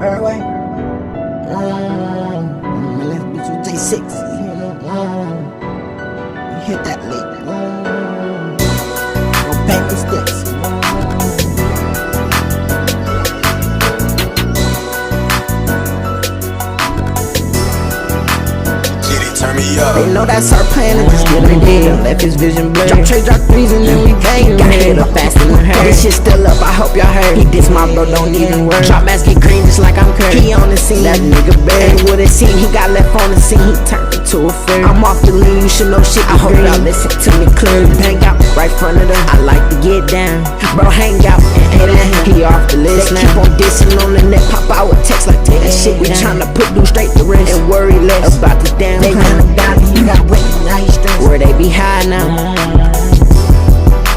Airway. Let's be to J6. Hit that lick. Go bang the sticks. Turn me up. They know that's our plan and just get him dead. Left his vision blurred. Drop trade, drop threes and then we bang. Got hit up fast and hurt. This shit still up, I hope y'all heard. He diss my bro, don't even worry. Drop mask, get green just like I'm Curry. He on the scene, that nigga bad. Ain't what it seemed, he got left on the scene. He turned into a fairy. I'm off the lean, you should know shit. I hope y'all listen to me clearly. Hang out right front of them. I like to get down. Bro, hang out and hit him. He off the list now. Keep on dissing on the net. Pop out with text like take that shit. We tryna put dudes straight to rest and worry less about the damn they kinda got it. You got wet, now you stressed. Where they be high now.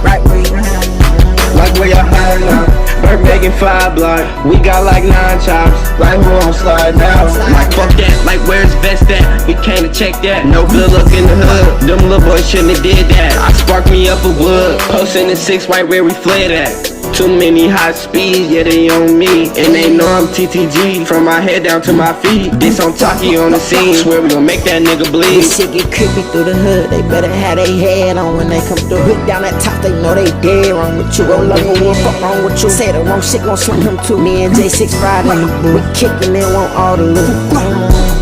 Right where you high now. Like where y'all high now. Bird making 5 block. We got like 9 chops. Like who on slide now. Like fuck that. Like where's vest at? We came to check that. No good luck in the hood. Them little boys shouldn't have did that. I sparked me up a wood. Posting the 6 right where we fled at. Too many high speeds, yeah they on me. And they know I'm TTG. From my head down to my feet. This on Taki on the scene. Swear we gon' make that nigga bleed. This shit get creepy through the hood. They better have their head on when they come through. Hit down that top, they know they dead wrong with you. Roll up and what fuck wrong with you? Say the wrong shit, gon' slam him too. Me and J6 Friday, we kickin' and want all the loot.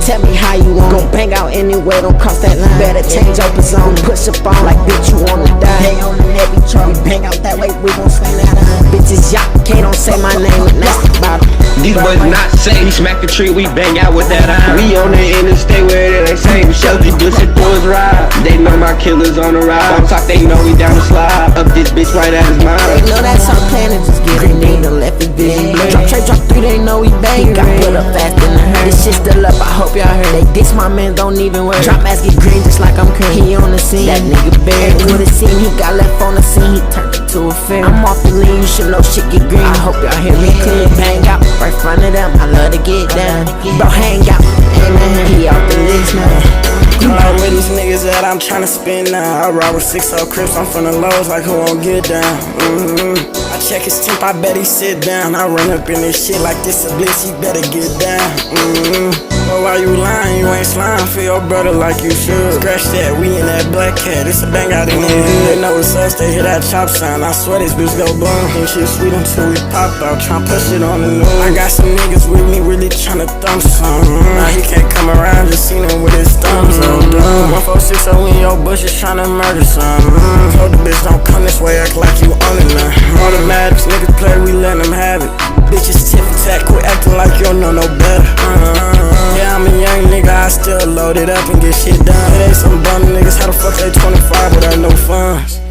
Tell me how you want. Gon' bang out anyway, don't cross that line. Better change up his zone, push up on like bitch you wanna die. They on the net, we try, we bang out that way, we gon' slam that line. Bitches y'all can't don't say my name, but nasty about it. These boys not safe. We smack the tree, we bang out with that iron. We on the interstate where they say we shell these pussy through his ride. They know my killers on the ride. On top they know we down the slide. Up this bitch right at his mind. They know that's our plan and just get it. They done left his vision blurred. Drop trade, drop 3, they know we bang. Got put up fast in the hurt. This shit still up, I hope y'all heard. They diss my man, don't even worry. Drop mask, get green just like I'm Curry. He on the scene, that nigga bad. Ain't what it seemed, he got left on the scene. He turned into a fairy. I'm off the lean, you should know shit get green. I hope y'all hear me clear. Bang out right front of them, I love to get down. Bro, hang out, amen. He off the list now. You know where these niggas at, I'm tryna spin now. I ride with 6 up Crips, I'm from the lows like who won't get down. I check his temp, I bet he sit down. I run up in this shit like this a blitz, he better get down. But why you lying, you ain't slime for your brother like you should. Scratch that, we in that black cat, it's a bang out in the hood. They know it's us, they hear that chop sound. I swear this bitch go boom. Think shit sweet until we pop out, tryna push it on the news. I got some niggas with me really tryna thump some. Now he can't come around, just seen him with his thumbs up. 1460 in your bushes tryna murder some. Told the bitch don't come this way, act like you own it now. Automatics, niggas play, we let them have it. Bitches tip and tack, quit acting like you don't know no better. Yeah, I'm a young nigga, I still load it up and get shit done. It ain't some bum niggas, how the fuck they 25 without no funds?